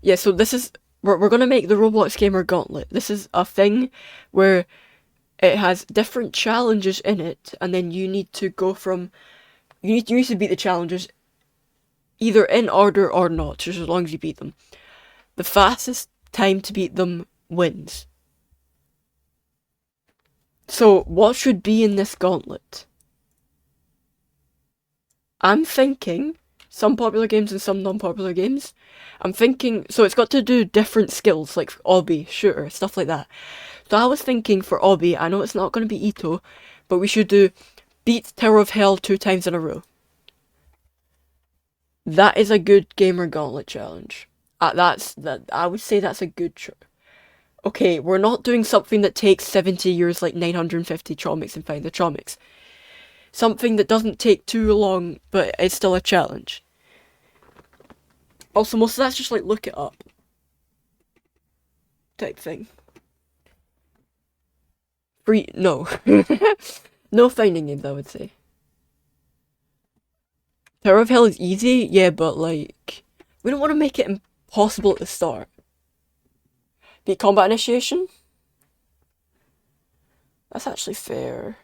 Yeah, so this is we're gonna make the Roblox Gamer Gauntlet. This is a thing where it has different challenges in it, and then you need to go from you need to beat the challenges either in order or not, just as long as you beat them. The fastest time to beat them wins. So what should be in this gauntlet? I'm thinking some popular games and some non-popular games. I'm thinking, so it's got to do different skills, like obby, shooter, stuff like that. So I was thinking for obby, I know it's not going to be Ito, but we should do beat Tower of Hell 2 times in a row. That is a good gamer gauntlet challenge. I would say that's a good Okay, we're not doing something that takes 70 years like 950 Chomics and Find the Chomics. Something that doesn't take too long, but it's still a challenge. Also, most of that's just like look it up type thing. Free, no. No finding games, I would say. Tower of Hell is easy, yeah, but like, we don't want to make it impossible at the start. Beat combat initiation? That's actually fair.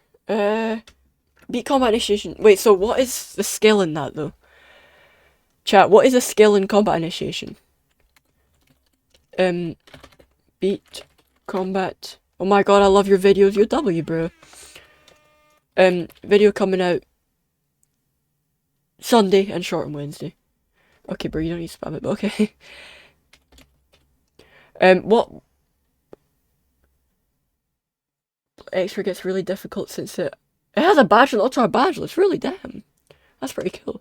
Beat combat initiation. Wait, so what is the skill in that though? Chat, what is a skill in combat initiation? Beat combat. Oh my god, I love your videos. You're W, bro. Video coming out Sunday and short on Wednesday. Okay, bro, you don't need to spam it, but okay. What extra gets really difficult since it has a badge and ultra badge. It's really damn. That's pretty cool.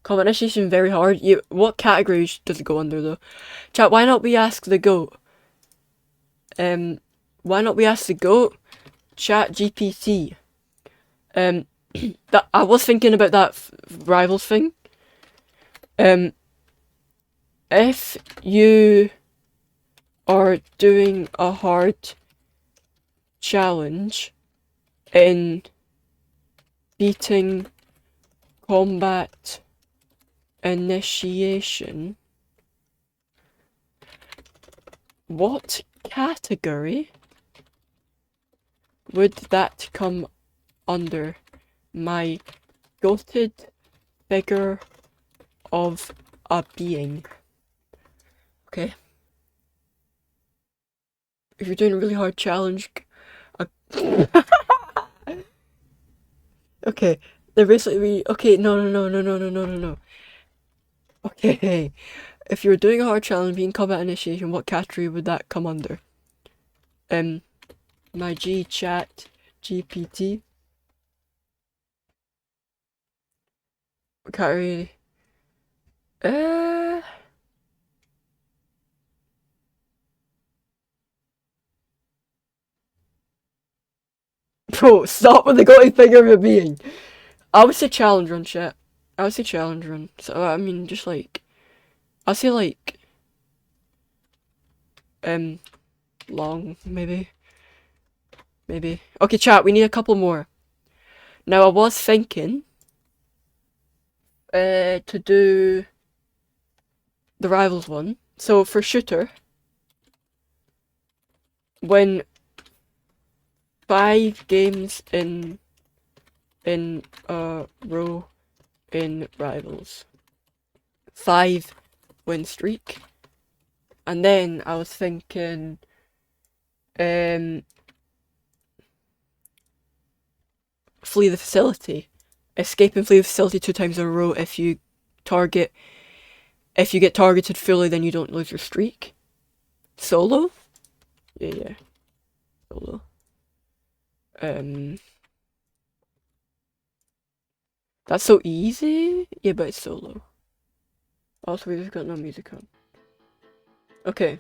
Combat initiation very hard. What category does it go under though? Chat, why not we ask the goat? Why not we ask the goat? Chat GPT. That I was thinking about that rivals thing. If you are doing a hard challenge in beating combat initiation, what category would that come under? My goated figure of a being. Okay. If you're doing a really hard challenge, okay, they're basically okay. No. Okay, if you're doing a hard challenge, being combat initiation, what category would that come under? My G chat GPT. Category. Bro, stop with the goated figure of a being. I would say challenge run, chat. I would say challenge run. So I mean, just like, I'd say like, long maybe. Okay, chat. We need a couple more. Now I was thinking, to do the rivals one. So for shooter, when 5 games in a row in rivals, 5 win streak, and then I was thinking, flee the facility, escape and flee the facility 2 times in a row. If you get targeted fully, then you don't lose your streak. Solo? Yeah. Solo. That's so easy? Yeah, but it's solo. Also, we just got no music on. Okay.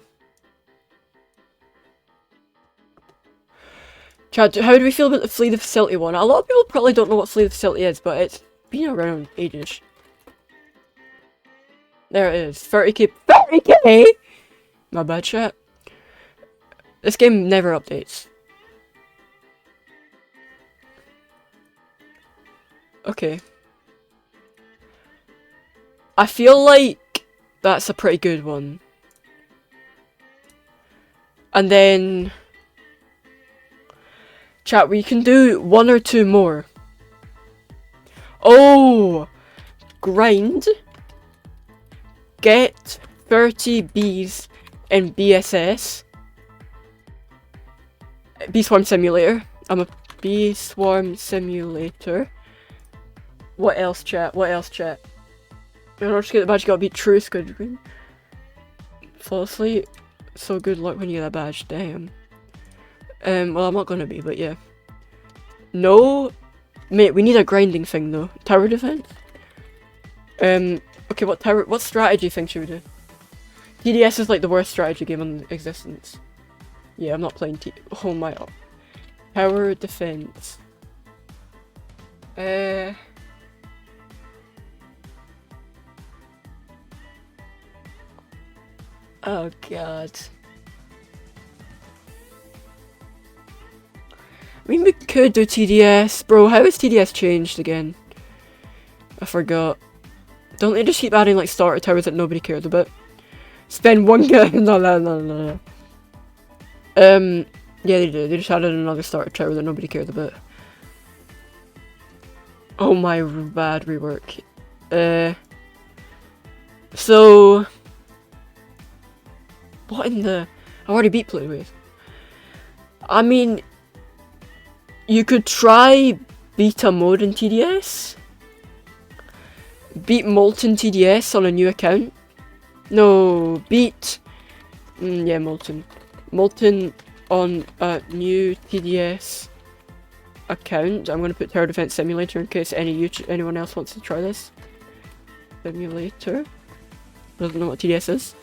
Chad, how do we feel about the flee the facility one? A lot of people probably don't know what flee the facility is, but it's been around ages. There it is. 30k. 30k! My bad, chat. This game never updates. Okay. I feel like that's a pretty good one. And then... Chat, we can do 1 or 2 more. Oh! Grind. Get 30 bees in BSS. Bee Swarm Simulator. I'm a Bee Swarm Simulator. What else, chat? What else, chat? In order to get the badge, you gotta beat True Squid Green. Flawlessly. So good luck when you get that badge. Damn. Well, I'm not gonna be, but yeah. No. Mate, we need a grinding thing, though. Tower defense? Okay, what strategy thing should we do? TDS is like the worst strategy game in existence. Yeah, I'm not playing oh my... Tower defense. Oh god. I mean, we could do TDS. Bro, how has TDS changed again? I forgot. Don't they just keep adding like starter towers that nobody cares about? Spend 1 gun. No. Yeah, they do. They just added another starter tower that nobody cared about. Oh my bad rework. So... What in the... I already beat Playwave. I mean... You could try beta mode in TDS. Beat Molten TDS on a new account. No, beat... yeah, Molten. Molten on a new TDS account. I'm going to put Tower Defense Simulator in case anyone else wants to try this. Simulator. Doesn't know what TDS is.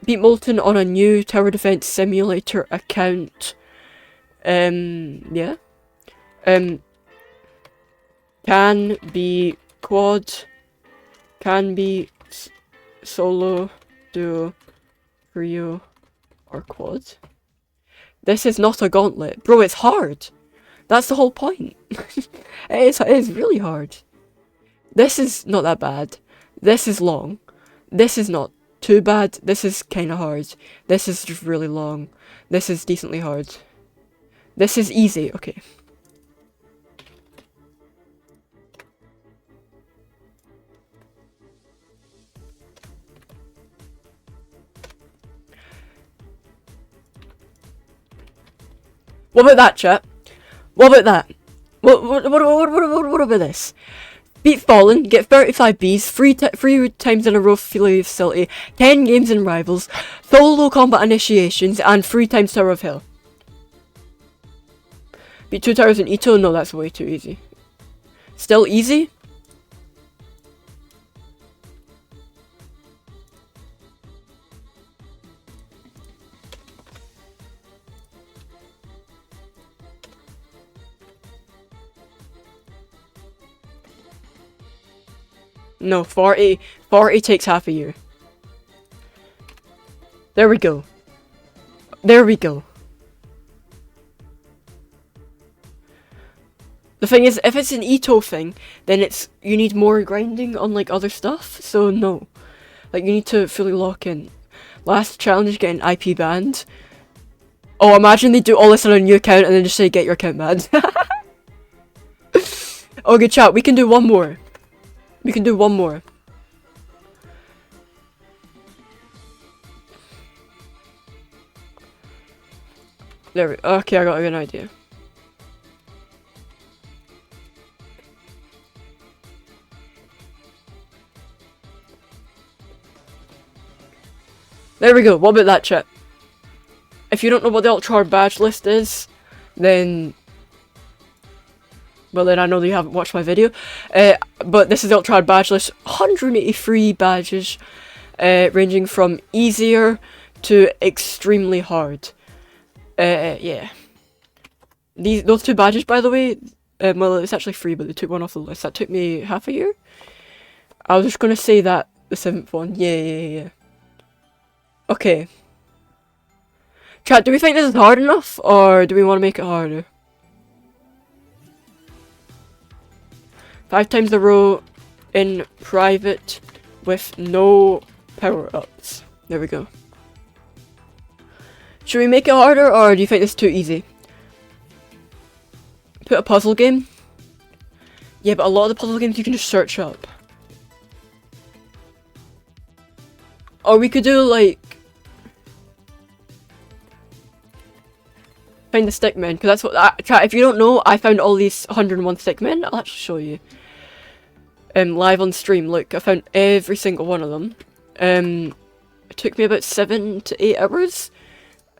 Beat Molten on a new Tower Defense Simulator account. Yeah. Can be quad. Can be solo, duo, trio, or quad. This is not a gauntlet. Bro, it's hard. That's the whole point. it is really hard. This is not that bad. This is long. This is not too bad. This is kind of hard. This is just really long. This is decently hard. This is easy. Okay. What about that, chat? What about that? What about this? Beat Fallen, get 35 Bs, 3 times in a row Fury Facility, 10 games in Rivals, solo combat initiations, and 3 times Tower of Hell. Beat 2 towers in Ito? No, that's way too easy. Still easy? No, 40 takes half a year. There we go. There we go. The thing is, if it's an Ito thing, then you need more grinding on like other stuff, so no. Like you need to fully lock in. Last challenge, getting IP banned. Oh, imagine they do all this on a new account and then just say get your account banned. Okay, chat, we can do 1 more. We can do 1 more. Okay, I got a good idea. There we go. What about that, chat? If you don't know what the ultra hard badge list is, then... Well, then I know that you haven't watched my video. But this is the ultra hard badge list. 183 badges, ranging from easier to extremely hard. Yeah. Those 2 badges, by the way, well, it's actually 3, but they took 1 off the list. That took me half a year. I was just gonna say that the 7th one. Yeah. Okay. Chat, do we think this is hard enough, or do we want to make it harder? 5 times a row in private with no power-ups. There we go. Should we make it harder, or do you think this is too easy? Put a puzzle game? Yeah, but a lot of the puzzle games you can just search up. Or we could do like... Find the stickmen, because that's what... chat, if you don't know, I found all these 101 stickmen. I'll actually show you. Live on stream, look, I found every single one of them. It took me about 7 to 8 hours.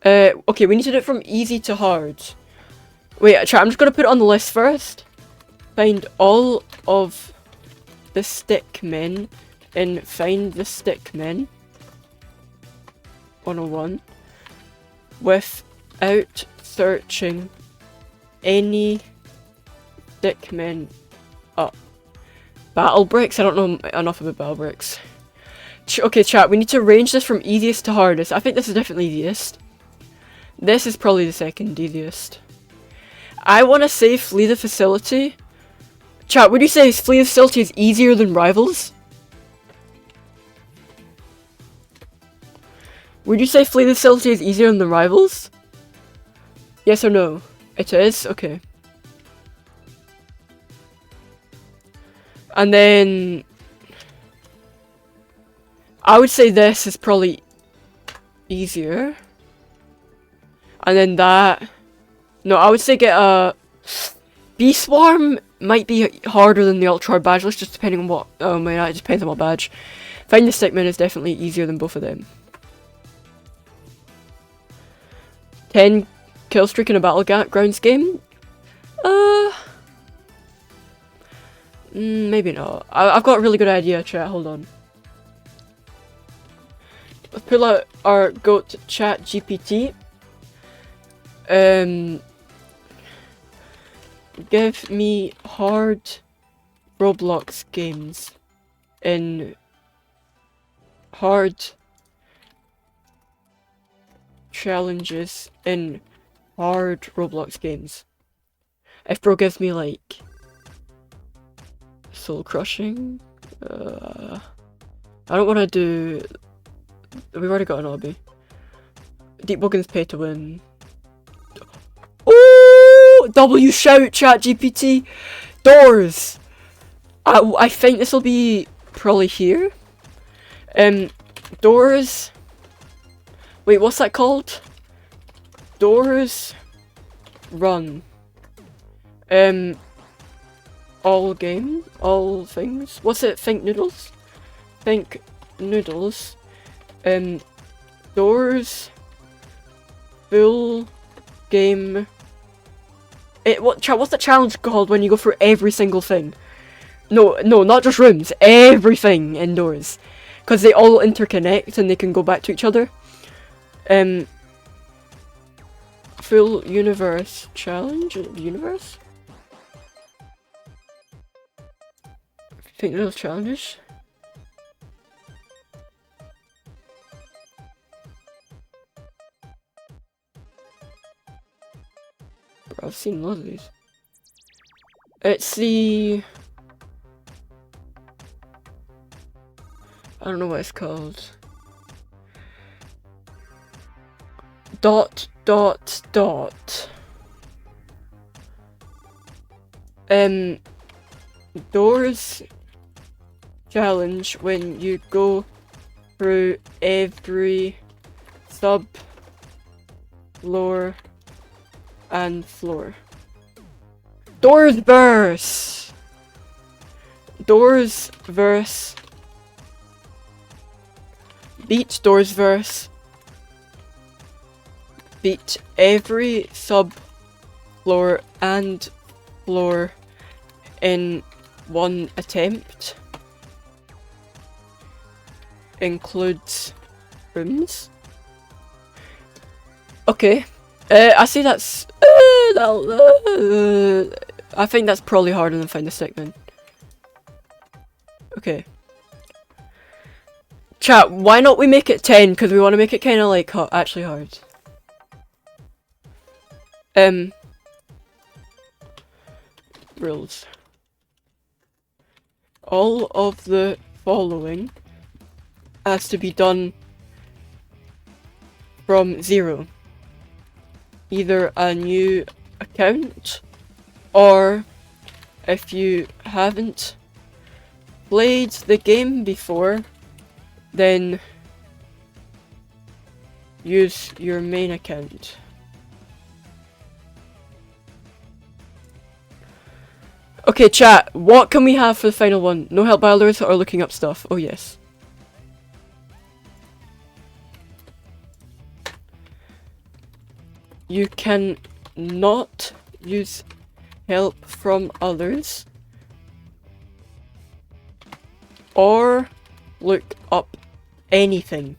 Okay, we need to do it from easy to hard. Wait, chat, I'm just gonna put it on the list first. Find all of the stickmen and find the stickmen 101 without searching any stickmen up. Battle bricks? I don't know enough about battle bricks. Okay, chat, we need to arrange this from easiest to hardest. I think this is definitely easiest. This is probably the second easiest. I want to say flee the facility. Chat, would you say flee the facility is easier than rivals? Would you say flee the facility is easier than the rivals? Yes or no? It is? Okay. And then... I would say this is probably easier. And then that... No, I would say get a... Bee Swarm might be harder than the Ultra Hard badge list, just depending on what... Oh man, it just depends on what badge. Find the Stickman is definitely easier than both of them. 10 kill streak in a Battlegrounds game? Maybe not. I've got a really good idea, chat, hold on. Let's pull out our GOAT chat GPT. Give me hard Roblox games in hard challenges in hard Roblox games. If bro gives me like soul crushing, I don't want to do. We've already got an obby. Deep Boggins pay to win. Oh, W shout chat GPT. Doors. I think this will be probably here. Doors. Wait, what's that called? Doors. Run. All game. All things. What's it? Think noodles. Think noodles. Doors. Full game. What's the challenge called when you go through every single thing? No, not just rooms. Everything indoors, because they all interconnect and they can go back to each other. Full universe challenge. Universe. Think those challenges. I've seen loads of these. It's the... I don't know what it's called. Dot. Doors challenge when you go through every sub floor and floor. Doors verse. Doors verse. Beat doors verse. Beat every sub floor and floor in one attempt. Includes rooms. Okay. I see that's... I think that's probably harder than Find a Stickman. Okay. Chat, why not we make it 10? Because we want to make it kind of like actually hard. Rules. All of the following has to be done from 0. either a new account, or if you haven't played the game before, then use your main account. Okay, chat, what can we have for the final one? No help by others or looking up stuff? Oh yes. You can not use help from others or look up anything.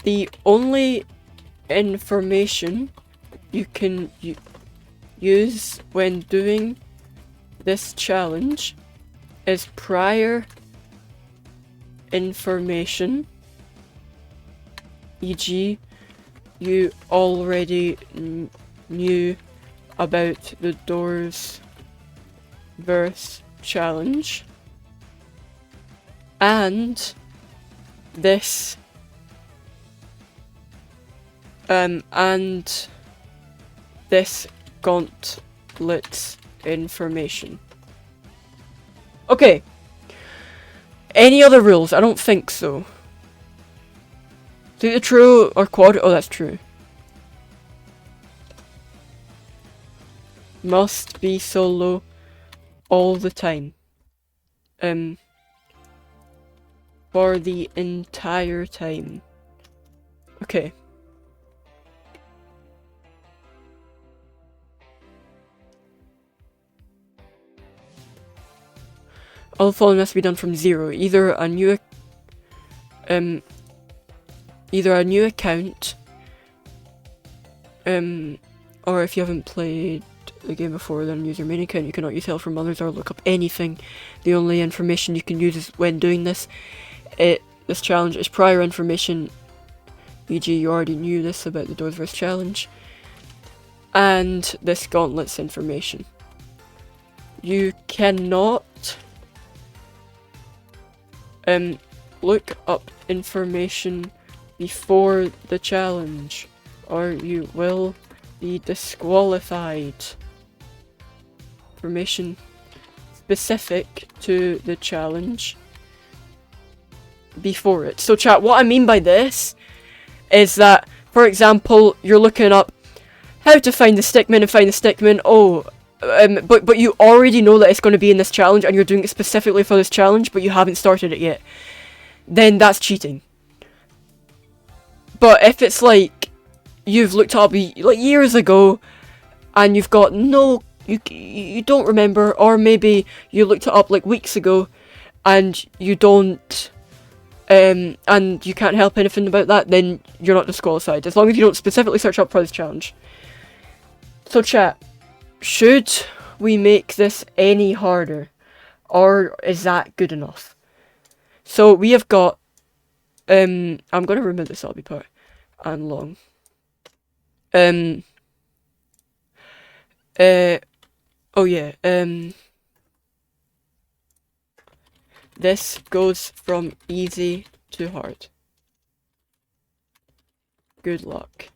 The only information you can use when doing this challenge is prior information, e.g. you already knew about the Doors verse challenge, and this Gauntlet's information. Okay. Any other rules? I don't think so. Is it true or quad? Oh, that's true. Must be solo all the time. For the entire time. Okay. All the following must be done from zero. Either a new account, or if you haven't played the game before, then use your main account. You cannot use help from others or look up anything. The only information you can use is when doing this. This challenge is prior information, e.g. you already knew this about the Doors vs challenge, and this Gauntlet's information. You cannot look up information before the challenge, or you will be disqualified. Information specific to the challenge before it. So chat, what I mean by this is that, for example, you're looking up how to find the stickman and find the stickman. Oh, but you already know that it's going to be in this challenge and you're doing it specifically for this challenge, but you haven't started it yet. Then that's cheating. But if it's like you've looked up like years ago and you've got you don't remember, or maybe you looked it up like weeks ago and you don't and you can't help anything about that, then you're not disqualified, as long as you don't specifically search up for this challenge. So chat, should we make this any harder, or is that good enough? So we have got, I'm gonna remove this lobby part and long. Oh yeah, this goes from easy to hard. Good luck.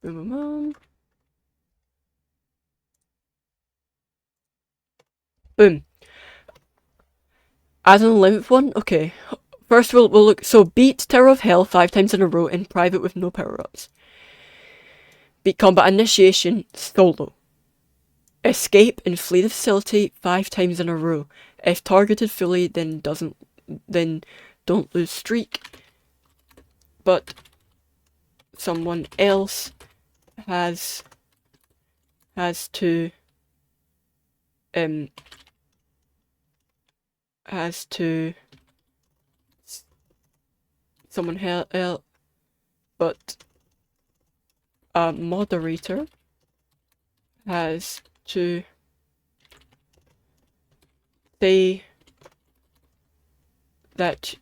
Boom, boom, boom. Boom. As an 11th one? Okay. First we'll look. So beat Tower of Hell 5 times in a row in private with no power-ups. Beat Combat Initiation solo. Escape and flee the facility 5 times in a row. If targeted fully, then don't lose streak. But someone else has to someone help, but a moderator has to say that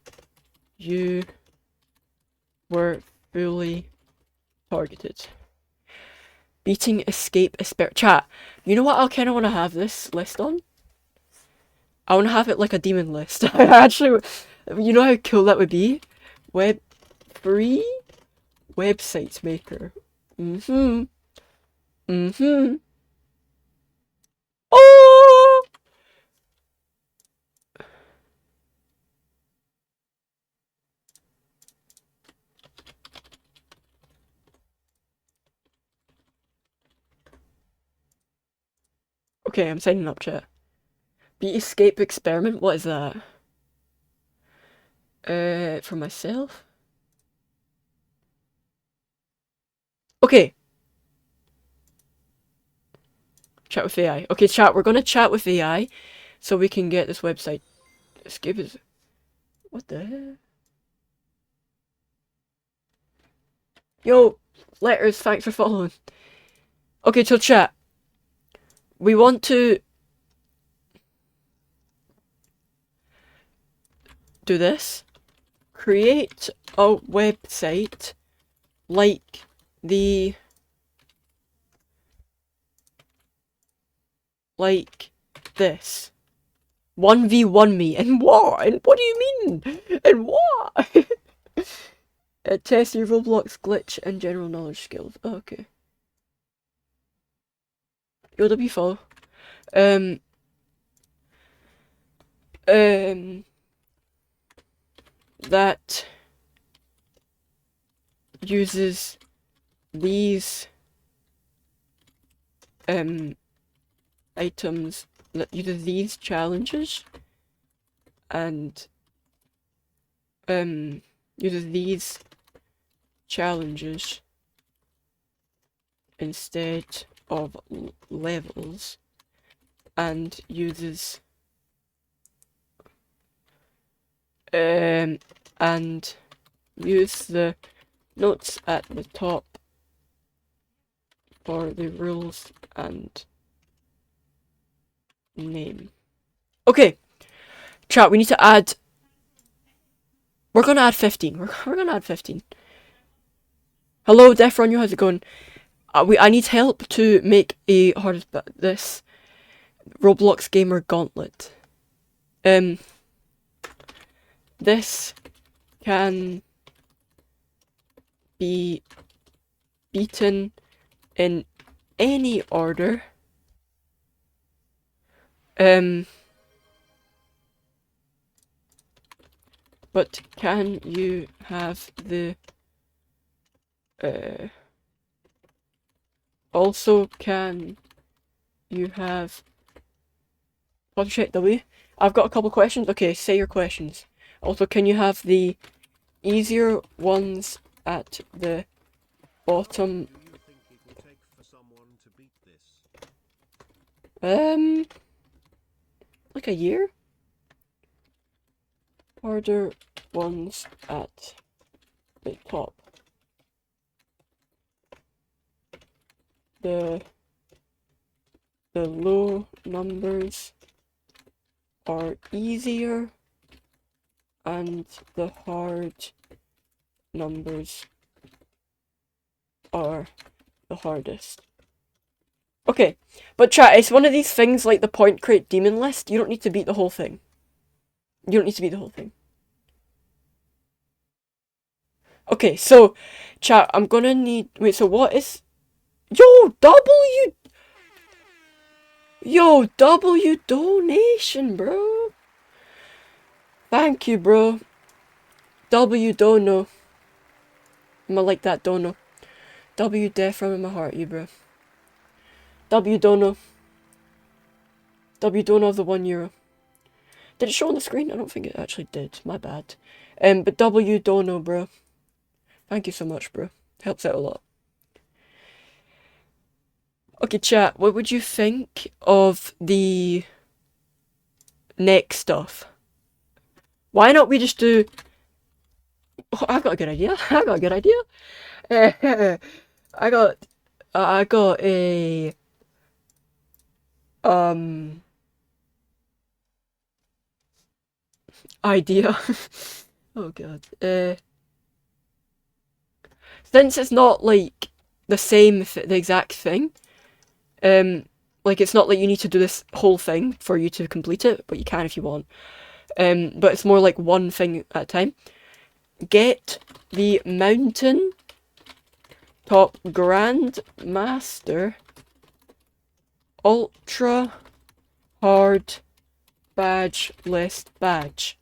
you were fully targeted. Beating escape chat. You know what I kind of want to have this list on? I want to have it like a demon list. I actually, You know how cool that would be? Free websites maker. Mm-hmm. Mm-hmm. Oh! Okay, I'm signing up, chat. Beat escape experiment? What is that? For myself? Okay. Chat with AI. Okay, chat, we're gonna chat with AI so we can get this website. Escape is... What the hell? Yo, letters, thanks for following. Okay, so chat. We want to do this. Create a website like this. 1v1 me. And what? And what do you mean? And what? Test your Roblox glitch and general knowledge skills. Oh, okay. OW follow. That uses these items, that uses these challenges and uses these challenges instead of levels, and uses and use the notes at the top for the rules and name. Okay, chat, we need to add... We're gonna add 15. We're gonna add 15. Hello, Defron, how's it going? I need help to make a this Roblox Gamer Gauntlet. This can be beaten in any order. But can you have the also can you have check W? I've got a couple questions. Okay, say your questions. Also, can you have the easier ones at the bottom? Like a year? Harder ones at the top. The low numbers are easier and the hard numbers are the hardest. Okay, but chat, it's one of these things like the point crate demon list. You don't need to beat the whole thing. You don't need to beat the whole thing. Okay, so chat, I'm gonna need... Wait, so what is... Yo, W donation, bro. Thank you, bro. W dono. I'ma like that dono. W death from my heart, you, bro. W dono. W dono of the €1. Did it show on the screen? I don't think it actually did. My bad. But W dono, bro. Thank you so much, bro. Helps out a lot. Okay, chat, what would you think of the next stuff? Why not we just do... Oh, I've got a good idea. I've got a good idea. I got a... idea. Oh god. Since it's not like the exact thing, like it's not like you need to do this whole thing for you to complete it, but you can if you want. but it's more like one thing at a time. Get the mountain top grandmaster ultra hard badge list badge.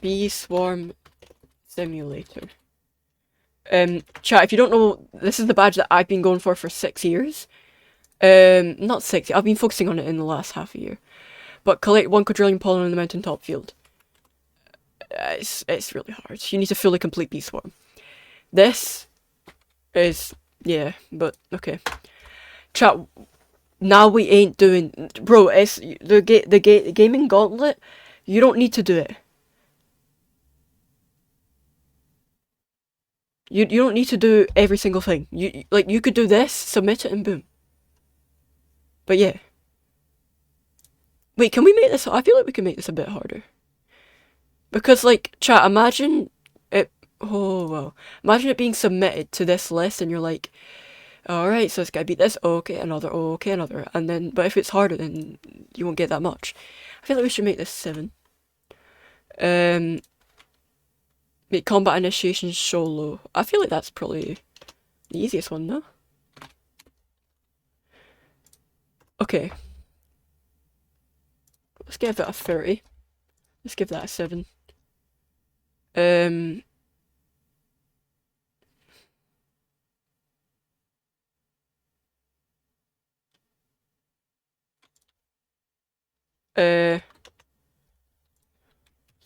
Bee swarm simulator. Chat, if you don't know, this is the badge that I've been going for 6 years. Not 6, I've been focusing on it in the last half a year. But collect 1 quadrillion pollen in the mountaintop field. It's really hard. You need to fully complete Bee Swarm. This is, yeah, but okay. Chat, now we ain't doing, bro, it's the gaming gauntlet, you don't need to do it. You don't need to do every single thing. You could do this, submit it, and boom. But yeah. Wait, can we make this? I feel like we can make this a bit harder. Because, like, chat, imagine it. Oh, well. Imagine it being submitted to this list, and you're like, alright, so it's gotta beat this. Okay, another. Okay, another. And then, but if it's harder, then you won't get that much. I feel like we should make this 7. Make combat initiation solo. I feel like that's probably the easiest one, no? Okay. Let's give it a 30. Let's give that a 7.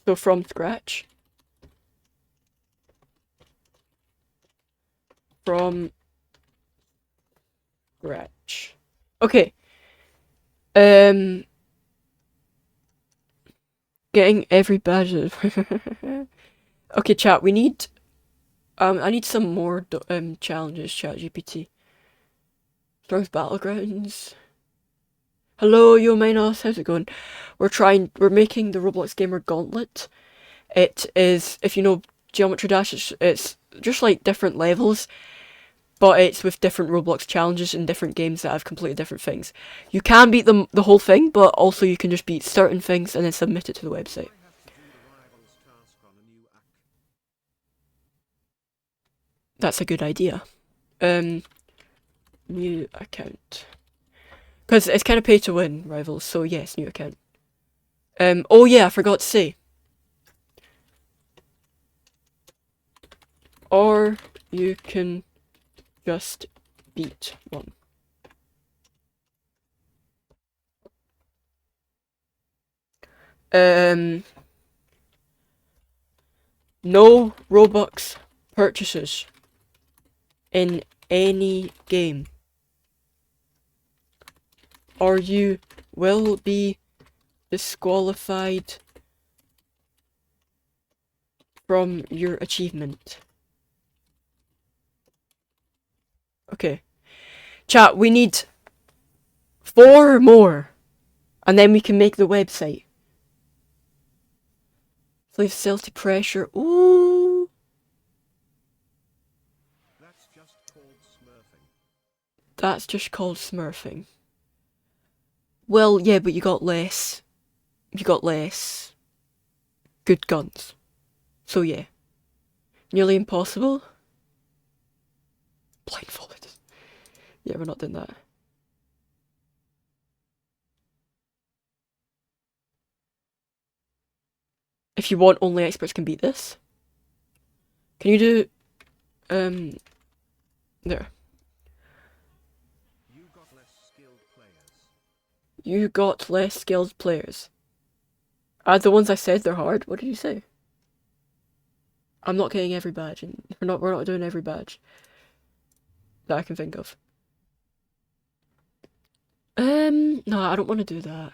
So from scratch. From scratch. Okay. Getting every badge. Okay, chat, we need I need some more challenges, chat GPT. Strong's Battlegrounds. Hello, Yo Minos, how's it going? We're making the Roblox Gamer Gauntlet. It is, if you know Geometry Dash, it's just like different levels, but it's with different Roblox challenges in different games that have completed different things. You can beat the whole thing, but also you can just beat certain things and then submit it to the website. That's a good idea. New account. Because it's kind of pay to win, Rivals, so yes, new account. Oh yeah, I forgot to say. Or you can just beat one. No Robux purchases in any game, or you will be disqualified from your achievement. Okay. Chat, we need 4 more, and then we can make the website. Slave facility pressure. Ooh. That's just called smurfing. That's just called smurfing. Well, yeah, but you got less good guns. So yeah. Nearly impossible. Blindfolded. Yeah, we're not doing that. If you want, only experts can beat this. Can you do there. You got less skilled players. You got less skilled players. The ones I said they're hard. What did you say? I'm not getting every badge, and we're not doing every badge that I can think of. No, I don't want to do that.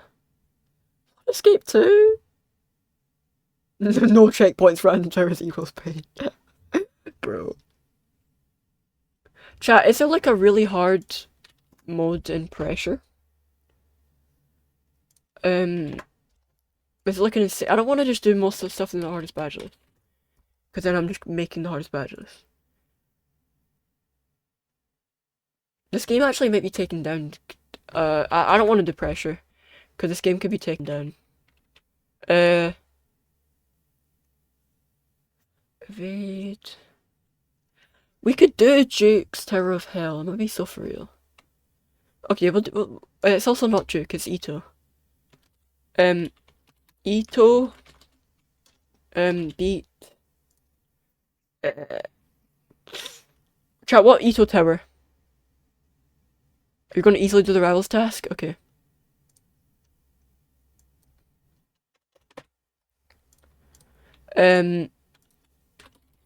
Escape 2? No checkpoints, random terrors equals pain. Bro. Chat, is there like a really hard mode in pressure? Is it like an insane? I don't want to just do most of the stuff in the hardest badge list, because then I'm just making the hardest badge list. This game actually might be taken down. I don't want to do pressure, Because this game could be taken down. Evade. We could do Duke's Tower of Hell. I'm gonna be so for real. Okay, it's also not Duke, it's Ito. Ito. Beat. Chat, what Ito Tower? You're gonna easily do the rivals task? Okay.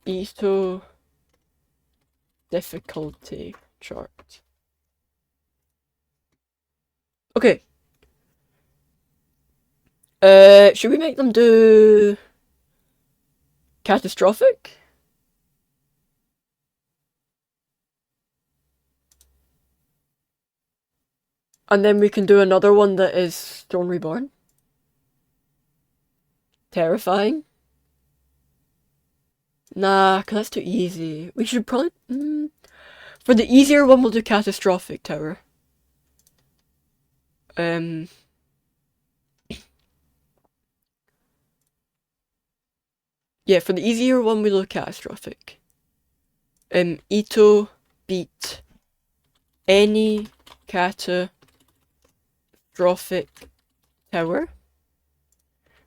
Ito difficulty chart. Okay. Should we make them do catastrophic? And then we can do another one that is Stone Reborn. Terrifying. Nah, cause that's too easy. We should probably... For the easier one, we'll do Catastrophic Tower. Yeah, for the easier one, we'll do Catastrophic. Ito beat any catastrophic tower.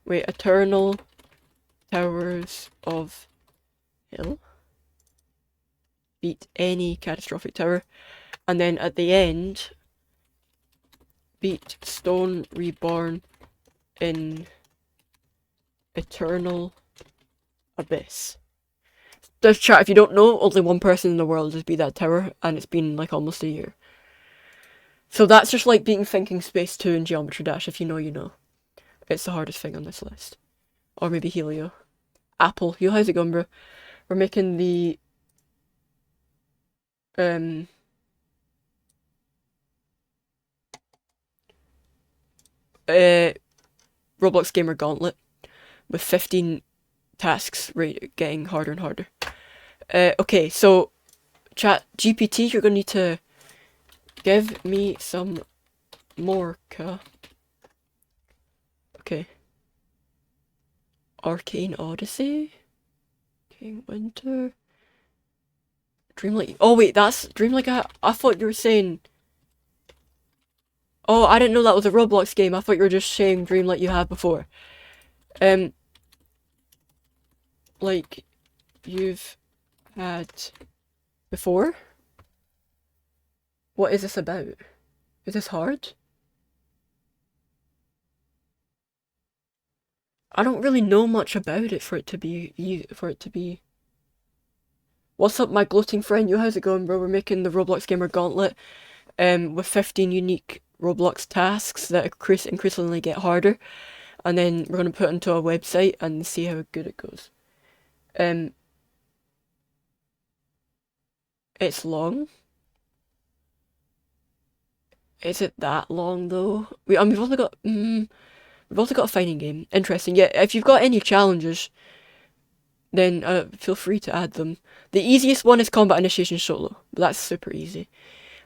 Wait, Eternal Towers of Hell. Beat any catastrophic tower. And then at the end, beat Stone Reborn in Eternal Abyss. Just chat, if you don't know, only one person in the world has beat that tower, and it's been like almost a year. So that's just like beating Thinking Space 2 and Geometry Dash. If you know, you know. It's the hardest thing on this list. Or maybe Helio. Apple. Yo, how's it going, bro? We're making the... Roblox Gamer Gauntlet. With 15 tasks getting harder and harder. Okay, so... Chat, GPT, you're gonna need to... Give me some more, Okay. Arcane Odyssey? King Winter? Dreamlight... Oh wait, that's... Dreamlight... I thought you were saying... Oh, I didn't know that was a Roblox game. I thought you were just saying Dreamlight you had before. Like... You've... had... Before? What is this about? Is this hard? I don't really know much about it for it to be What's up, my gloating friend? Yo, how's it going, bro? We're making the Roblox Gamer Gauntlet with 15 unique Roblox tasks that increasingly get harder, and then we're gonna put it into a website and see how good it goes. It's long. Is it that long though? We've also got a fighting game. Interesting. Yeah, if you've got any challenges, then feel free to add them. The easiest one is Combat Initiation Solo, but that's super easy.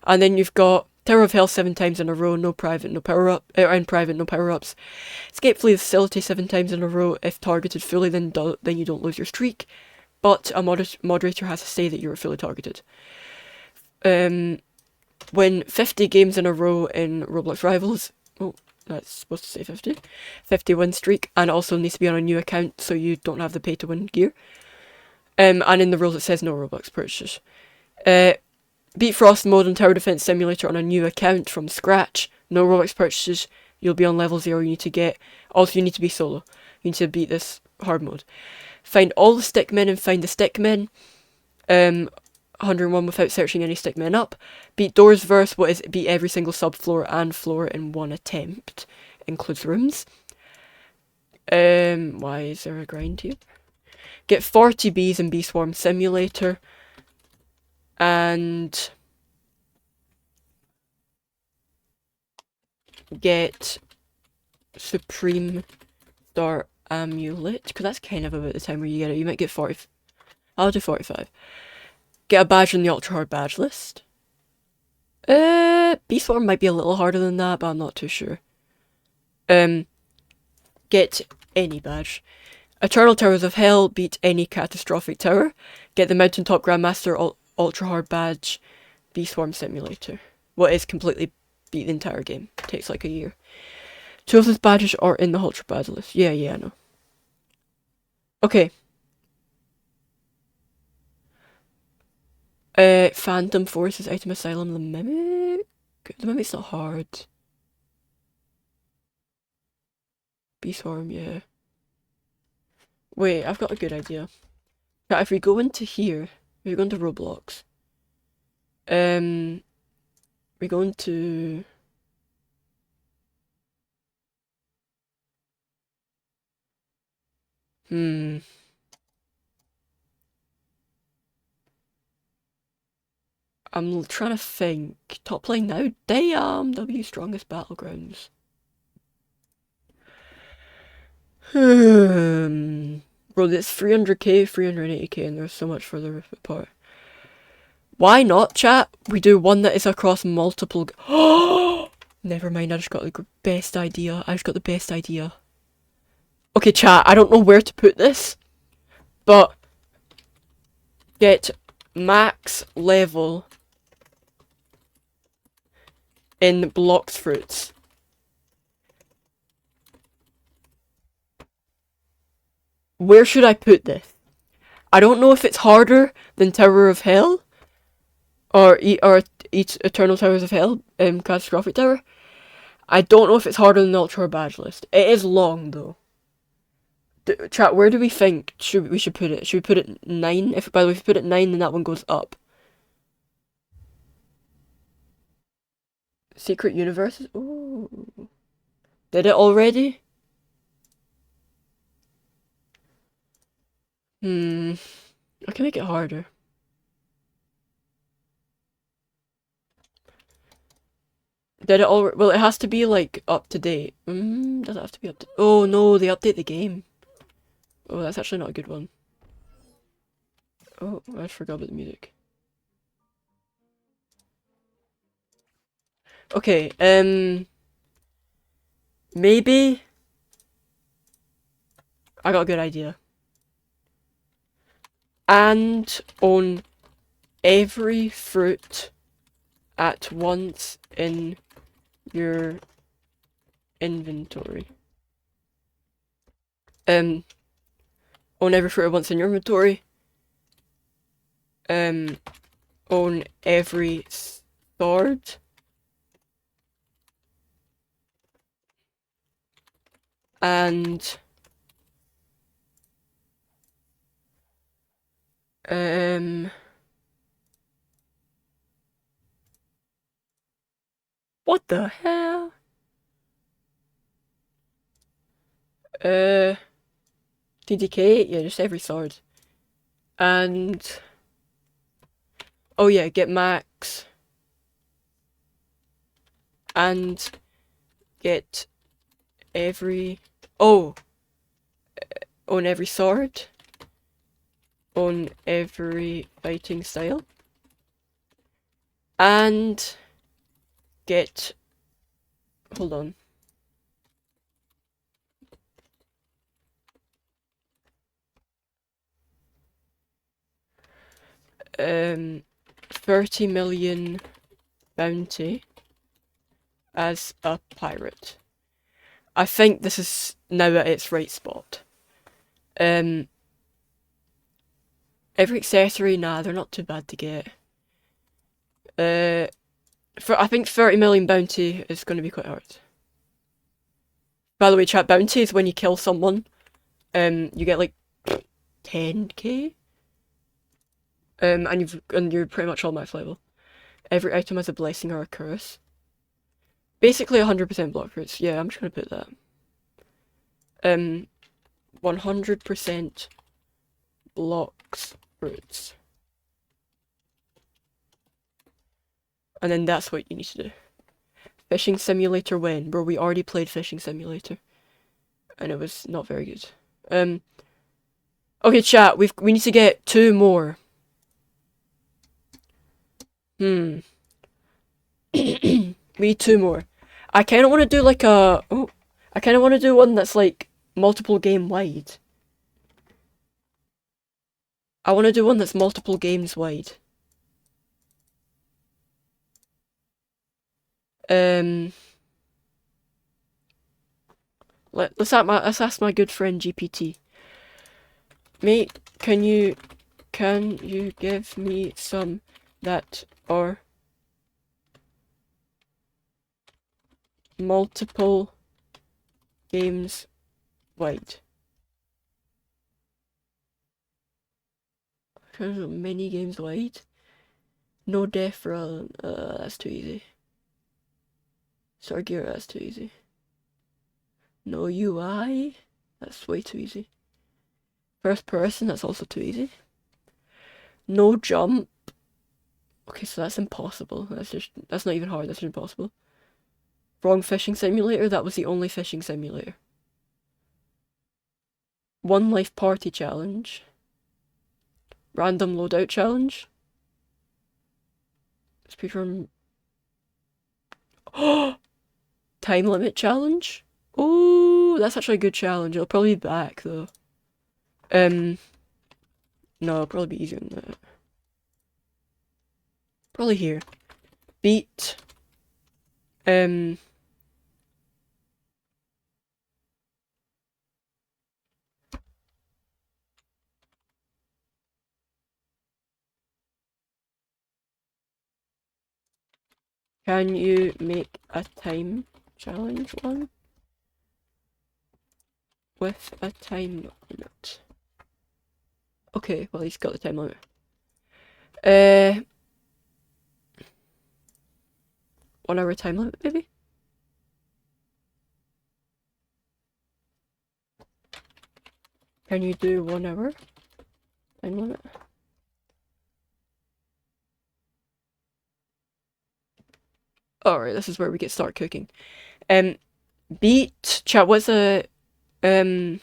And then you've got Tower of Hell 7 times in a row, no private, no power-up, and private, no power-ups. Escape Flee Facility 7 times in a row. If targeted fully, then you don't lose your streak. But a moderator has to say that you were fully targeted. Win 50 games in a row in Roblox Rivals. Oh, that's supposed to say 50. 50 win streak, and also needs to be on a new account so you don't have the pay to win gear. And in the rules it says no Roblox purchases. Beat Frost Mode and Tower Defense Simulator on a new account from scratch. No Roblox purchases. You'll be on level 0. You need to be solo. You need to beat this hard mode. Find all the stickmen and find the stickmen. 101 without searching any stickmen up. Beat Doors Verse, beat every single subfloor and floor in one attempt. Includes rooms. Why is there a grind here? Get 40 bees in Bee Swarm Simulator. And get Supreme Star Amulet, because that's kind of about the time where you get it. You might get 40. I'll do 45. Get a badge on the ultra hard badge list. Bee Swarm might be a little harder than that, but I'm not too sure. Get any badge. Eternal Towers of Hell, beat any catastrophic tower. Get the Mountaintop Grandmaster Ultra Hard badge. Bee Swarm Simulator. What is completely beat the entire game. Takes like a year. 2 of those badges are in the Ultra Badge list. Yeah, I know. Okay. Phantom Forces, Item Asylum, the Mimic. The Mimic's not hard. Bee Swarm, yeah. Wait, I've got a good idea. Now, if we go into here, if we go into Roblox, we go into... I'm trying to think. Top lane now? Damn! W strongest battlegrounds. Bro, it's 300k, 380k, and they're so much further apart. Why not, chat? We do one that is across multiple... Oh! Never mind, I just got the best idea. I just got the best idea. Okay, chat, I don't know where to put this, but get max level in Blox Fruits. Where should I put this? I don't know if it's harder than Tower of Hell or each Eternal Towers of Hell, Catastrophic Tower. I don't know if it's harder than the Ultra Badge list. It is long though. Chat, where do we think we should put it? Should we put it 9? By the way, if we put it 9, then that one goes up. Secret Universes? Ooh. Did it already? I can make it harder. Did it all? Well, it has to be like up to date. Does it have to be up to? Oh no, they update the game. Oh, that's actually not a good one. Oh, I forgot about the music. Okay, maybe I got a good idea. And own every fruit at once in your inventory. Own every fruit at once in your inventory. Own every sword. And what the hell? TDK? Yeah, just every sword. And oh yeah, get max. And get every on every sword. On every fighting style. And get hold on. 30 million bounty as a pirate. I think this is now at its right spot. Every accessory, nah, they're not too bad to get. I think 30 million bounty is going to be quite hard. By the way, chat, bounty is when you kill someone, you get like 10k. And you're pretty much all max level. Every item has a blessing or a curse. Basically 100% block fruits. Yeah, I'm just gonna put that. 100% blocks fruits. And then that's what you need to do. Fishing Simulator when? Bro, we already played Fishing Simulator. And it was not very good. Okay, chat, we need to get 2 more. We need 2 more. I kind of want to do like a... Oh, I kind of want to do one that's like multiple game wide. I want to do one that's multiple games wide. Let's ask my good friend GPT. Mate, can you give me some that are multiple games wide? Many games wide? No death run. That's too easy. Stargear, that's too easy. No UI? That's way too easy. First person, that's also too easy. No jump. Okay, so that's impossible. That's not even hard, that's impossible. Wrong fishing simulator, that was the only fishing simulator. One life party challenge. Random loadout challenge. Speedrun. Oh! Time limit challenge? Oh, that's actually a good challenge. It'll probably be back though. No, it'll probably be easier than that. Probably here. Beat. Can you make a time challenge one? With a time limit. Okay, well he's got the time limit. 1 hour time limit, maybe? Can you do 1 hour time limit? Alright, this is where we get start cooking. Beat chat, what's a good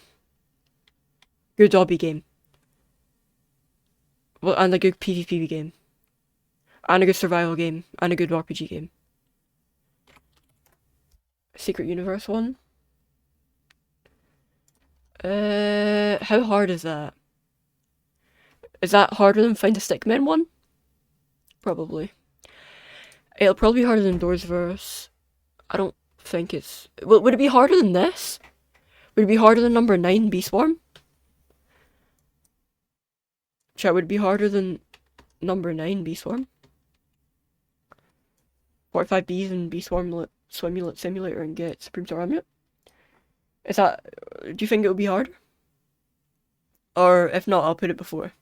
obby game? Well, and a good PvP game. And a good survival game. And a good RPG game. Secret Universe one? How hard is that? Is that harder than Find a Stickman one? Probably. It'll probably be harder than Doorsverse. I don't think it's... Well, would it be harder than this? Would it be harder than number 9 Bee Swarm? Chat, would it be harder than number 9 Bee Swarm? 45 bees and Bee Swarm Simulator and get Supreme Star Amulet? Is that... Do you think it would be harder? Or if not, I'll put it before.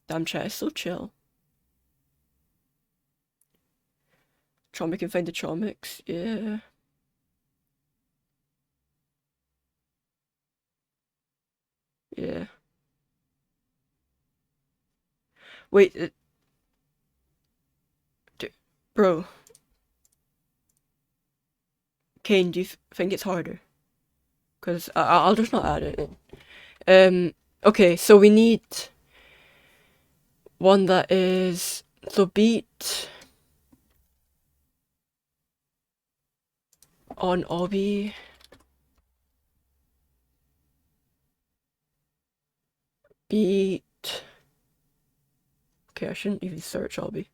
Damn, chat is so chill. Chomic can find the Chomics, yeah. Yeah. Wait, bro. Kane, do you think it's harder? Because I'll just not add it in. Okay, so we need one that is... So beat... On obby... Beat... Okay, I shouldn't even search obby.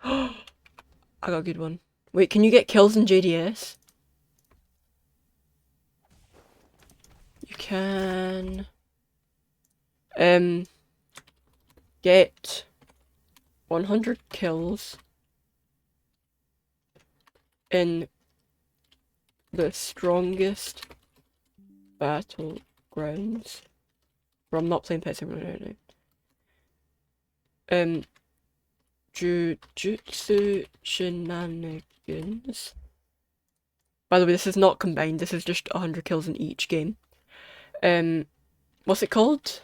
I got a good one. Wait, can you get kills in JDS? You can... Get 100 kills in the strongest battlegrounds. Bro, I'm not playing Pet Simulator right now. Jujutsu Shenanigans. By the way, this is not combined, this is just 100 kills in each game. What's it called?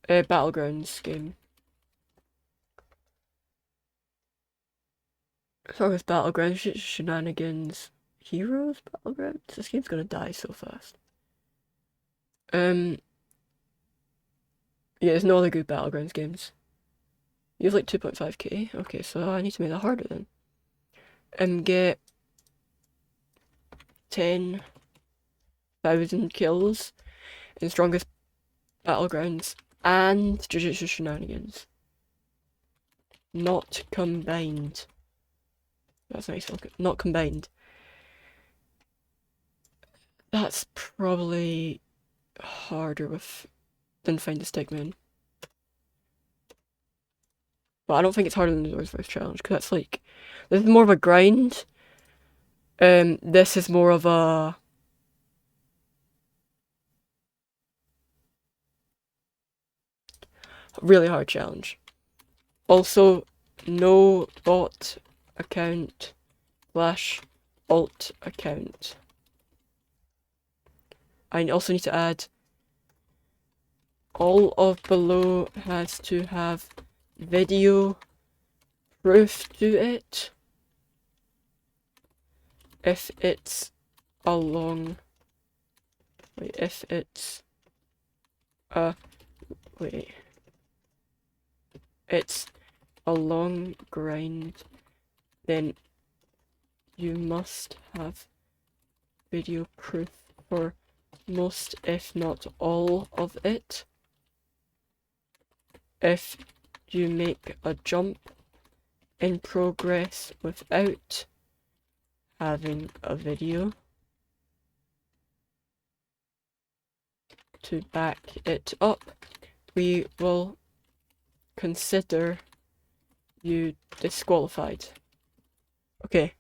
Battlegrounds game. Strongest Battlegrounds, Shenanigans, Heroes Battlegrounds? This game's gonna die so fast. Yeah, there's no other good Battlegrounds games. You have like 2.5k? Okay, so I need to make that harder then. Get 10,000 kills in Strongest Battlegrounds and Jujutsu Shenanigans. Not combined. That's nice. Not combined. That's probably harder than Find a Stickman. But I don't think it's harder than the Doors First Challenge, because that's like, this is more of a grind. This is more of a really hard challenge. Also, no bot account / alt account. I also need to add, all of below has to have video proof to it. If it's a long, if it's a long grind, then you must have video proof for most, if not all of it. If you make a jump in progress without having a video to back it up, we will consider you disqualified. Okay.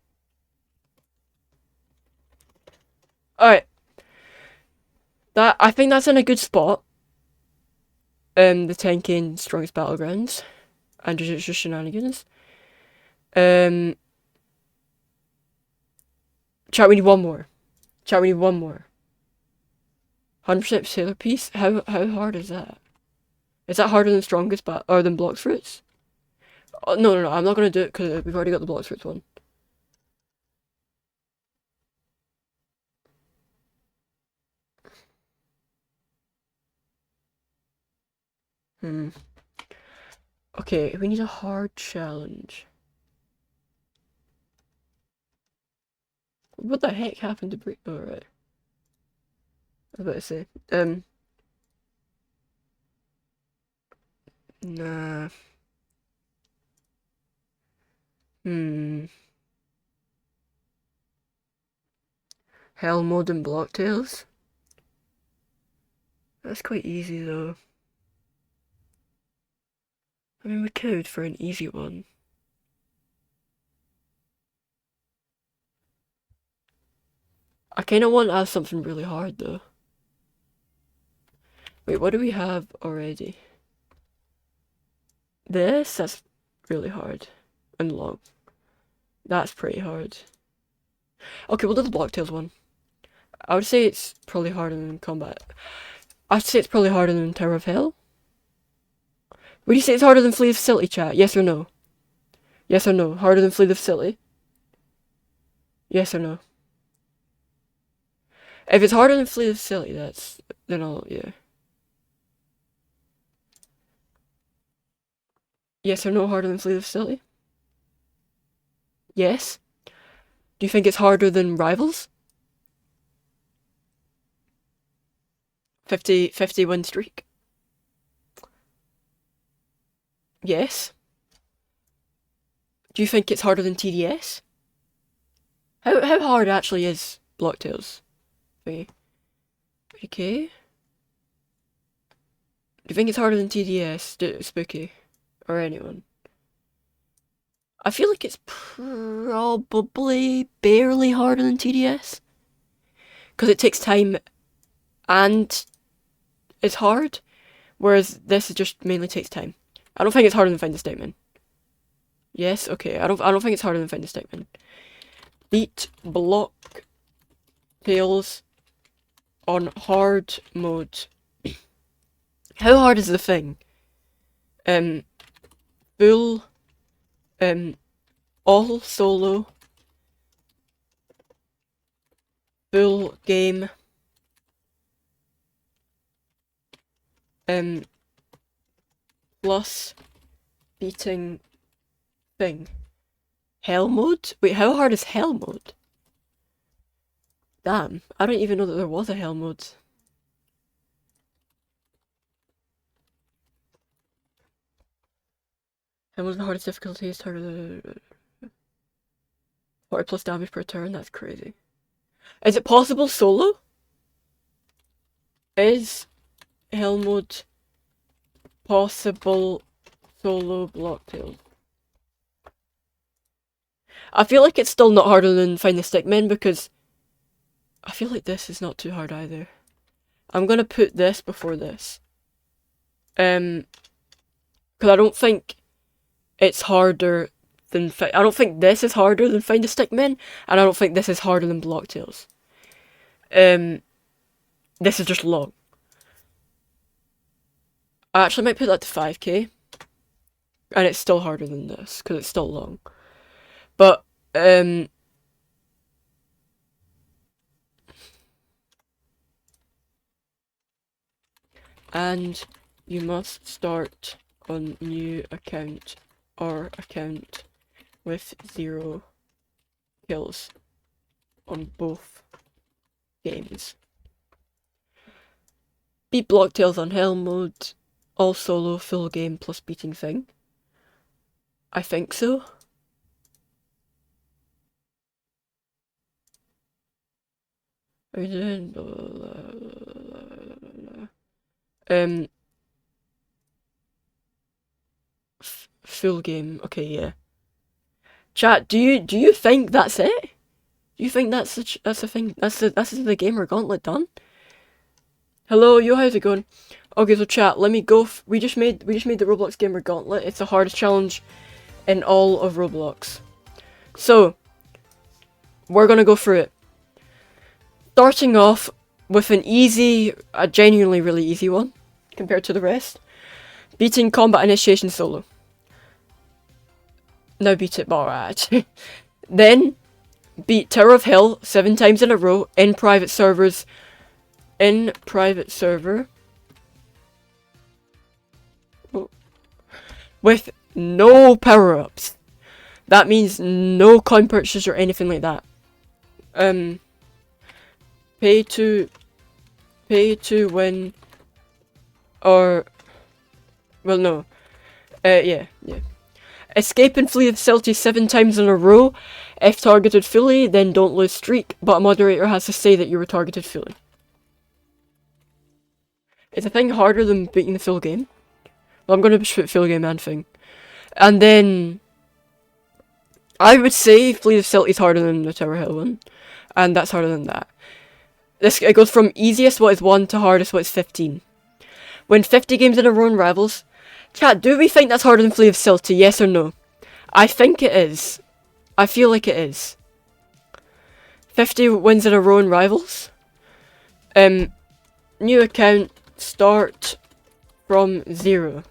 Alright. I think that's in a good spot. The 10k in Strongest Battlegrounds and Jujutsu Shenanigans. Chat, we need one more. 100% Sailor Piece? How hard is that? Is that harder than Strongest or than Blox Fruits? Oh, no, I'm not gonna do it because we've already got the Blox Fruits one. Okay, we need a hard challenge. What the heck happened to break? Oh, right. I was about to say. Nah. Hell mode and Blocktails? That's quite easy though. I mean, we could for an easy one. I kinda want to have something really hard though. Wait, what do we have already? That's really hard and long. That's pretty hard. Okay, we'll do the Blocktails one. I would say it's probably harder than Combat. I'd say it's probably harder than Tower of Hell. Would you say it's harder than Flee the Facility, chat? Yes or no? Yes or no? Harder than Flee the Facility? Yes or no? If it's harder than Flee the Facility, then I'll, yeah. Yes or no, harder than Flee the Facility? Yes? Do you think it's harder than Rivals? 50 win streak? Yes? Do you think it's harder than TDS? How hard actually is Blocktails? Okay. Do you think it's harder than TDS, Spooky? Or anyone? I feel like it's probably barely harder than TDS. Because it takes time and it's hard. Whereas this just mainly takes time. I don't think it's harder than Find a Stickman. Yes, okay. I don't think it's harder than Find a Stickman. Beat Blocktails on hard mode. How hard is the thing? Full all solo full game plus beating thing. Hell mode? Wait, how hard is hell mode? Damn, I don't even know that there was a hell mode. Hell mode is the hardest difficulty, is harder 40 plus damage per turn, that's crazy. Is it possible solo? Is hell mode possible solo Blocktails? I feel like it's still not harder than Find the Stickmen because I feel like this is not too hard either. I'm gonna put this before this. Because I don't think it's harder than I don't think this is harder than Find the Stickmen, and I don't think this is harder than Blocktails. This is just long. I actually might put that to 5k, and it's still harder than this because it's still long. But and you must start on new account or account with 0 kills on both games. Beat Blocktails on hell mode, all solo, full game plus beating thing. I think so. Full game. Okay, yeah. Chat, do you think that's it? Do you think that's a thing? That's the gamer gauntlet done? Hello, yo, how's it going? Okay, so chat, let me go. We just made the Roblox Gamer Gauntlet. It's the hardest challenge in all of Roblox. So we're gonna go through it. Starting off with an easy, a genuinely really easy one compared to the rest. Beating Combat Initiation solo. Now beat it, alright. Then beat Tower of Hell 7 times in a row in private servers. In private server. With no power-ups. That means no coin purchases or anything like that. Pay to win, or well, no. Yeah. Escape and flee the facility 7 times in a row. If targeted fully, then don't lose streak, but a moderator has to say that you were targeted fully. Is the thing harder than beating the full game? Well, I'm gonna put full game and thing. And then I would say flee the facility is harder than the Tower Hill one. And that's harder than that. It goes from easiest, what is 1, to hardest, what is 15. Win 50 games in a row in Rivals. Chat, do we think that's harder than Flee of Facility? Yes or no? I think it is. I feel like it is. 50 wins in a row in Rivals. New account, start from 0.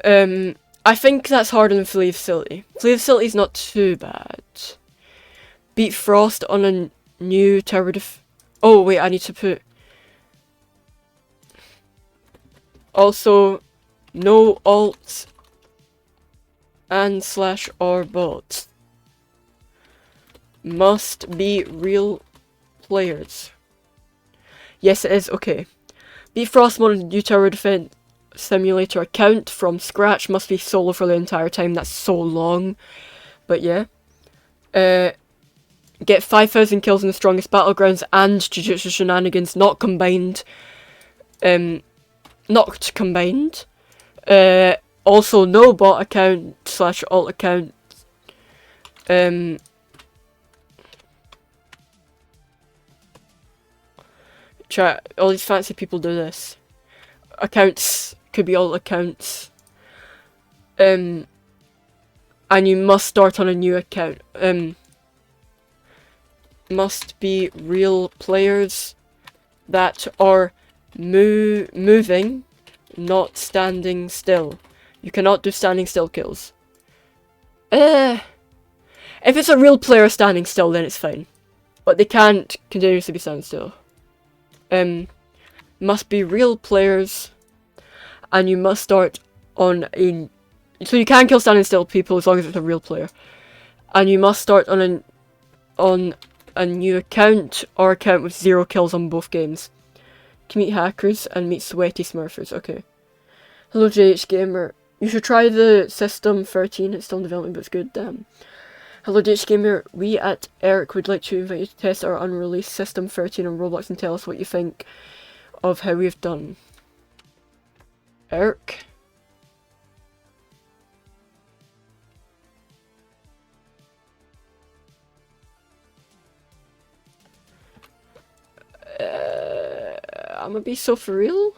I think that's harder than Flee of Facility. Flee of Facility is not too bad. Beat Frost on a new tower oh wait, I need to put also no alts and /or bots. Must be real players. Yes it is, okay. Beat Frost on a new tower defense simulator account from scratch. Must be solo for the entire time. That's so long. But yeah. Get 5,000 kills in the strongest battlegrounds and Jujutsu shenanigans, not combined. Not combined. Also, no bot account /alt account. Chat, all these fancy people do this. Accounts could be alt accounts. And you must start on a new account. Must be real players that are moving, not standing still. You cannot do standing still kills. If it's a real player standing still, then it's fine. But they can't continuously be standing still. Must be real players, and you must start on a... So you can kill standing still people as long as it's a real player. And you must start on a new account or account with 0 kills on both games. You can meet hackers and meet sweaty smurfers. Okay. Hello DHGamer. You should try the System 13. It's still in development, but it's good. Damn. Hello DHGamer. We at Eric would like to invite you to test our unreleased System 13 on Roblox and tell us what you think of how we've done. Eric? I'm gonna be so for real.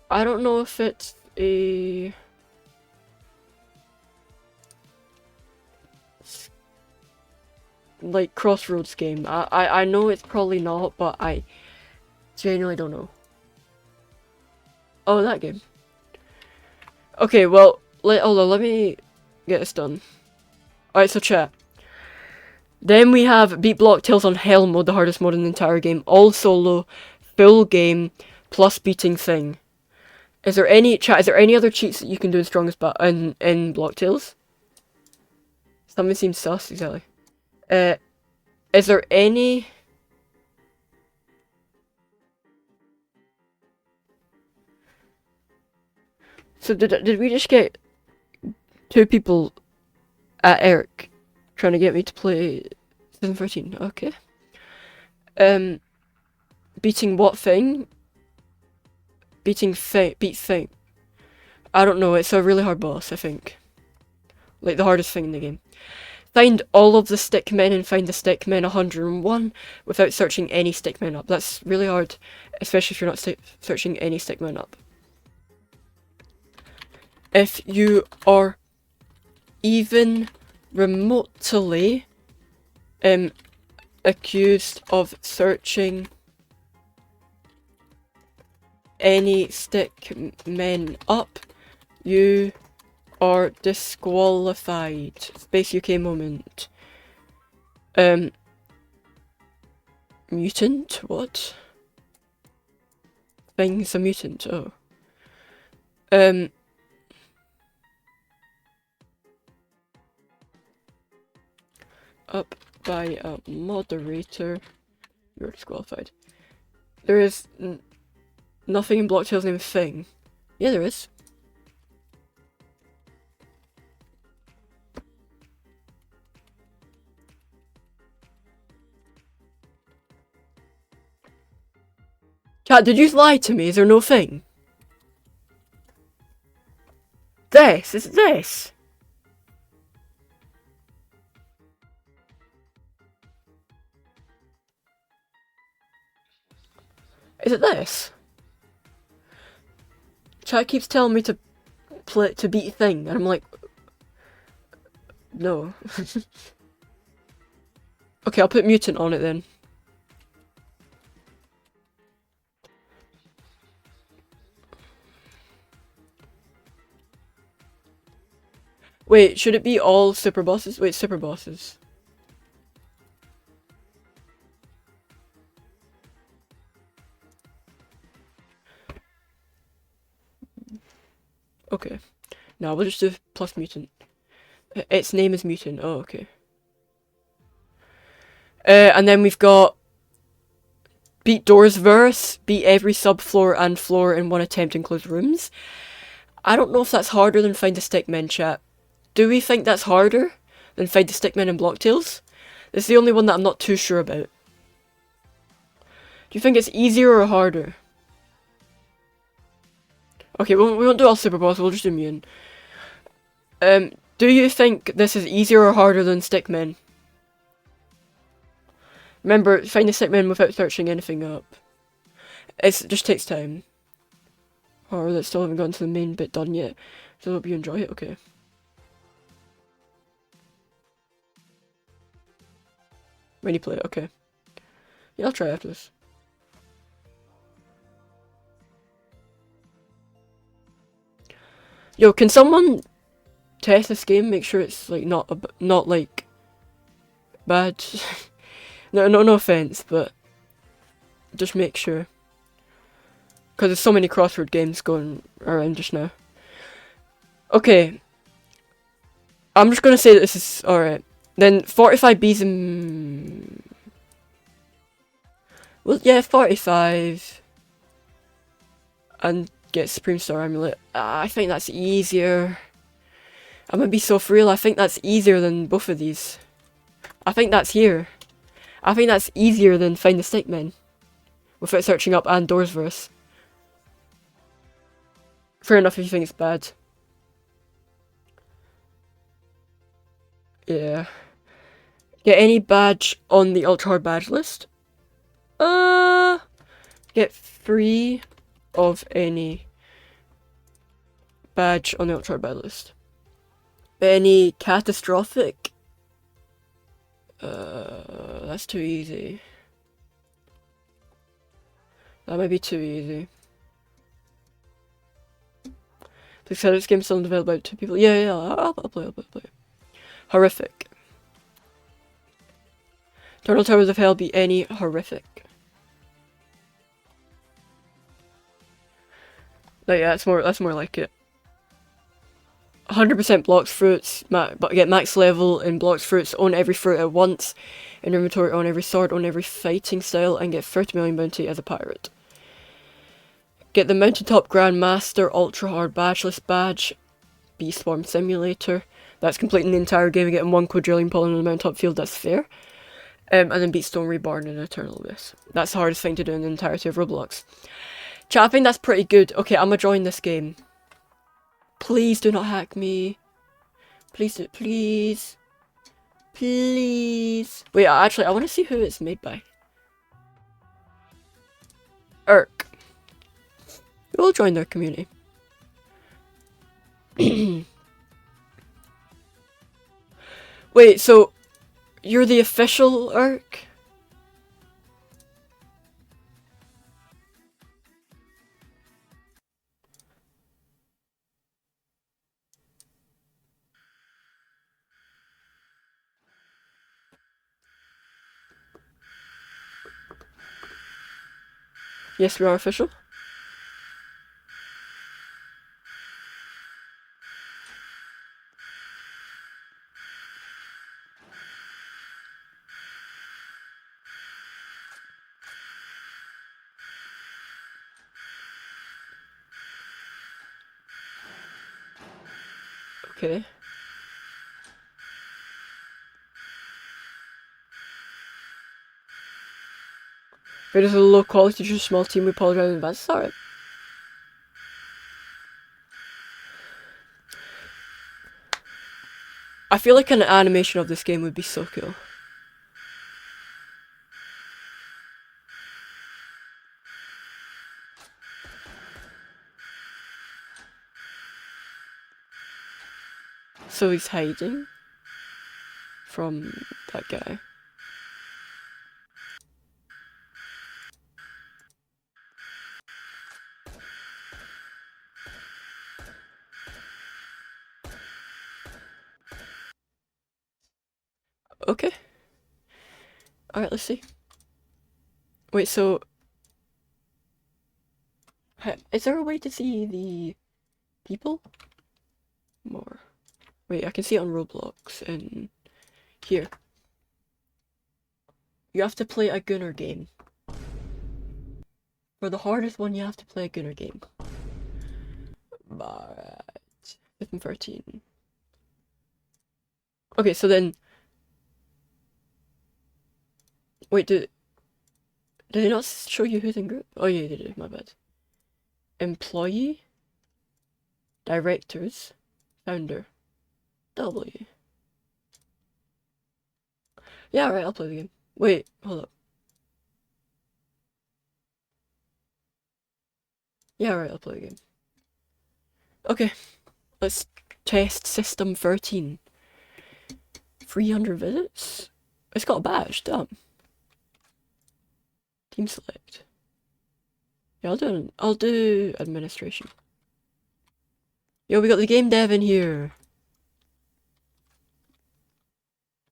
I don't know if it's a... like Crossroads game. I know it's probably not, but I genuinely don't know. Oh, that game. Okay, well, hold on, let me get this done. Alright, so chat. Then we have Beat Block Tails on Hell mode, the hardest mode in the entire game. All solo, full game, plus beating thing. Is there any other cheats that you can do in Strongest in Block Tails? Something seems sus, exactly. Is there any... So did we just get 2 people at Eric trying to get me to play Season 13? Okay. Beating what thing? Beat thing. I don't know, it's a really hard boss, I think. Like the hardest thing in the game. Find all of the stickmen and find the stickmen 101 without searching any stickmen up. That's really hard, especially if you're not searching any stickmen up. If you are even remotely accused of searching any stickmen up, you are disqualified. Space UK moment. Mutant? What? Thing's a mutant, oh. Up by a moderator, you're disqualified. There is nothing in Block Tails named Thing. Yeah, there is. Chat, did you lie to me? Is there no thing? This? Is it this? Is it this? Chat keeps telling me to beat thing, and I'm like, no. Okay, I'll put mutant on it then. Wait, should it be all super bosses? Wait, super bosses. Okay. Now we'll just do plus mutant. Its name is mutant. Oh, okay. And then we've got beat doors verse, beat every subfloor and floor in one attempt, includes rooms. I don't know if that's harder than find the stickmen, chat. Do we think that's harder than find the stickmen in Block Tails? It's the only one that I'm not too sure about. Do you think it's easier or harder? Okay, we won't do all super boss, we'll just do mutant. Do you think this is easier or harder than stickmen? Remember, find the stickmen without searching anything up. It just takes time. Or that still haven't gotten to the main bit done yet. So I hope you enjoy it, okay. When you play it, okay. Yeah, I'll try after this. Yo, can someone test this game, make sure it's like not like bad. no offense, but just make sure, because there's so many crossword games going around just now. Okay, I'm just gonna say that this is alright. Then 45B's in... Well, yeah, 45. And get Supreme Star Amulet. I think that's easier. I'm gonna be so real, I think that's easier than both of these. I think that's here. I think that's easier than Find the Stickmen. Without searching up and Doorsverse. Fair enough if you think it's bad. Yeah. Get any badge on the ultra hard badge list. Get 3 of any badge on the ultra hard badge list. Any catastrophic. That's too easy. That might be too easy. The this game's still developed by 2 people. Yeah, I'll play. Horrific. Turtle Towers of Hell be any horrific. But yeah, that's more like it. 100% blocks fruits, but get max level in blocks fruits, own every fruit at once, in inventory, own every sword, own every fighting style, and get 30 million bounty as a pirate. Get the Mountaintop Grandmaster Ultra Hard Badgeless Badge, Bee Swarm Simulator. That's completing the entire game and getting 1 quadrillion pollen on the mountaintop field, that's fair. And then beat Stone Reborn in Eternal Abyss. That's the hardest thing to do in the entirety of Roblox. Chat, I think that's pretty good. Okay, I'm gonna join this game. Please do not hack me. Please. Wait, actually, I want to see who it's made by. Irk. We'll join their community. Wait, so you're the official Irk? Yes, we are official. Okay. If it is a low quality, just a small team, we apologize in advance. Alright. I feel like an animation of this game would be so cool. So he's hiding from that guy. Okay. Alright, let's see. Wait, so... Is there a way to see the people? More. Wait, I can see it on Roblox and here. You have to play a Gunner game. For the hardest one, you have to play a Gunner game. But 5 and 13. Okay, so then... Wait, did they not show you who's in group? Oh yeah, they did, my bad. Employee? Directors? Founder? W. Yeah, alright, I'll play the game. Wait, hold up. Yeah, alright, I'll play the game. Okay, let's test System 13. 300 visits? It's got a badge, damn. Team select. Yeah, I'll do administration. Yo, we got the game dev in here.